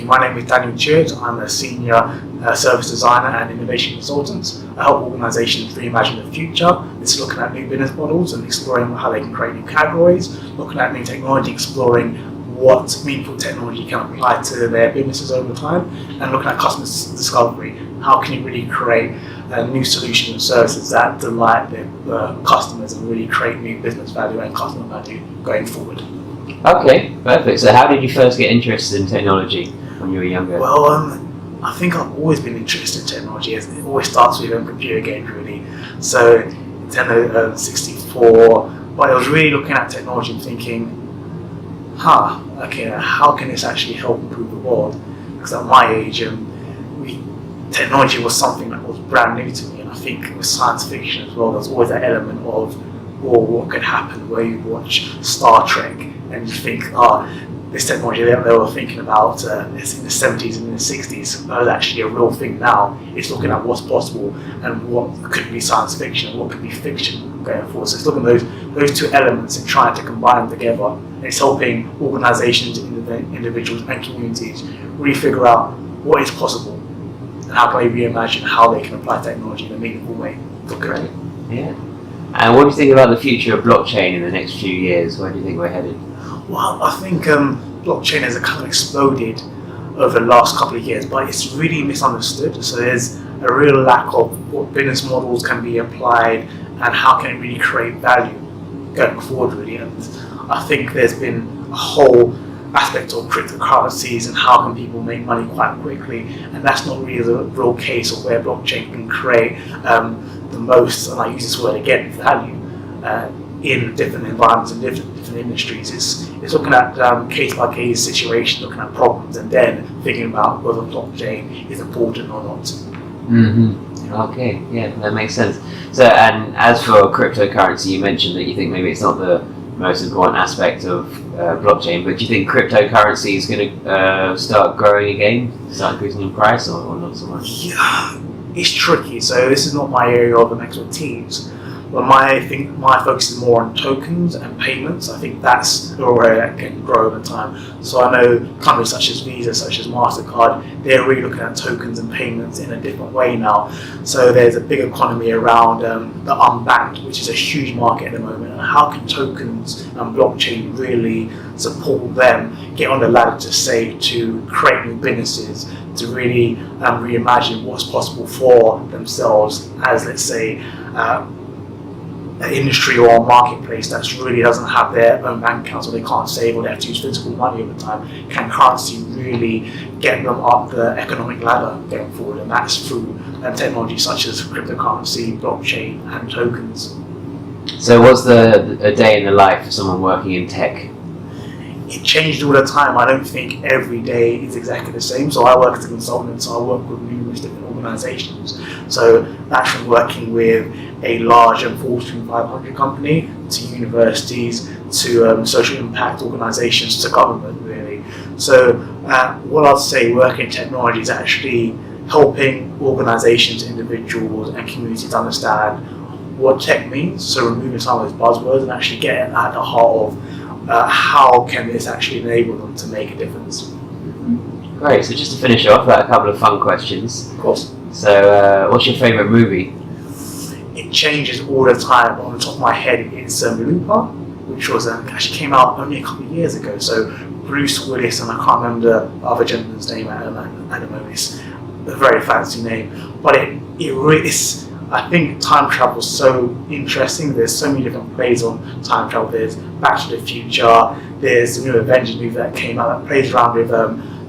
you. My name is Tuitt. I'm a senior service designer and innovation consultant. I help organisations reimagine the future. This is looking at new business models and exploring how they can create new categories, looking at new technology, exploring what meaningful technology can apply to their businesses over time, and looking at customer discovery. How can you really create new solutions and services that delight their customers and really create new business value and customer value going forward? Okay, perfect. So how did you first get interested in technology when you were younger? Well, I think I've always been interested in technology. It always starts with computer games, really. So Nintendo 64, but I was really looking at technology and thinking, how can this actually help improve the world? Because at my age, technology was something that was brand new to me, and I think with science fiction as well, there's always that element of, what could happen, where you watch Star Trek and you think, this technology they were thinking about in the 70s and in the 60s is actually a real thing now. It's looking at what's possible and what could be science fiction and what could be fiction going forward. So it's looking at those two elements and trying to combine them together. And it's helping organisations, individuals and communities really figure out what is possible and how can they reimagine how they can apply technology in a meaningful way. Great. Yeah. And what do you think about the future of blockchain in the next few years? Where do you think we're headed? Well, I think blockchain has kind of exploded over the last couple of years, but it's really misunderstood. So there's a real lack of what business models can be applied and how can it really create value going forward, really. And I think there's been a whole aspect of cryptocurrencies and how can people make money quite quickly, and that's not really the real case of where blockchain can create the most, and I use this word again, value in different environments and different industries. It's looking at case by case situation, looking at problems, and then thinking about whether blockchain is important or not. Mm-hmm. Okay, yeah, that makes sense. So, and as for cryptocurrency, you mentioned that you think maybe it's not the most important aspect of blockchain, but do you think cryptocurrency is going to start growing again, start increasing in price, or not so much? Yeah, it's tricky. So this is not my area of expertise. But my focus is more on tokens and payments. I think that's the area that can grow over time. So I know companies such as Visa, such as MasterCard, they're really looking at tokens and payments in a different way now. So there's a big economy around the unbanked, which is a huge market at the moment. And how can tokens and blockchain really support them, get on the ladder to create new businesses, to really reimagine what's possible for themselves as, let's say, an industry or a marketplace that really doesn't have their own bank accounts, or they can't save, or they have to use physical money over time. Can currency really get them up the economic ladder going forward? And that's through technology such as cryptocurrency, blockchain, and tokens. So what's a day in the life of someone working in tech? It changed all the time. I don't think every day is exactly the same. So I work as a consultant, so I work with numerous different organisations. So that's from working with a large Fortune 500 company to universities to social impact organisations to government, really. So what I'd say working in technology is actually helping organisations, individuals and communities understand what tech means, so removing some of those buzzwords and actually getting at the heart of how can this actually enable them to make a difference. Great, so just to finish off, I've got a couple of fun questions. Of course. So what's your favourite movie? It changes all the time. On the top of my head, it's Looper, which was actually came out only a couple of years ago. So Bruce Willis, and I can't remember the other gentleman's name at the moment. It's a very fancy name, but it really is. I think time travel is so interesting. There's so many different plays on time travel. There's Back to the Future. There's the new Avengers movie that came out that plays around with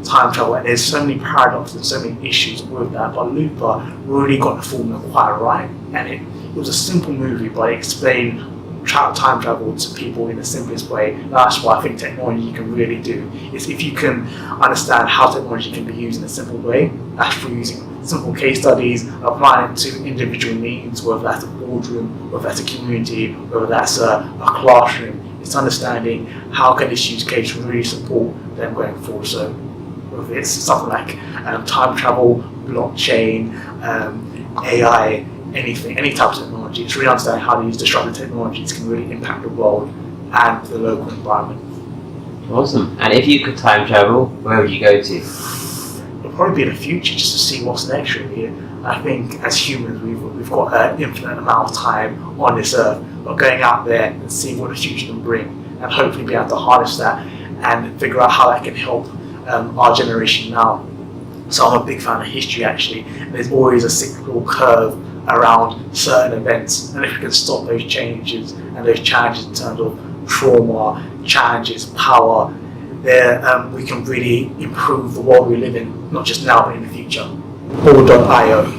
time travel, and there's so many paradoxes and so many issues with that. But Looper really got the formula quite right, and it was a simple movie, but it explained time travel to people in the simplest way. That's what I think technology can really do. Is if you can understand how technology can be used in a simple way, that's through using simple case studies, applying it to individual needs, whether that's a boardroom, whether that's a community, whether that's a classroom. It's understanding how can this use case really support them going forward. So whether it's something like time travel, blockchain, AI, anything, any type of technology, it's really understanding how these disruptive technologies can really impact the world and the local environment. Awesome. And if you could time travel, where would you go to? probably be the future, just to see what's next. Really, I think as humans, we've got an infinite amount of time on this earth, but going out there and seeing what the future can bring, and hopefully be able to harness that and figure out how that can help our generation now. So I'm a big fan of history actually. There's always a cyclical curve around certain events, and if we can stop those changes and those challenges in terms of trauma, challenges, power, there we can really improve the world we live in, not just now but in the future. All.io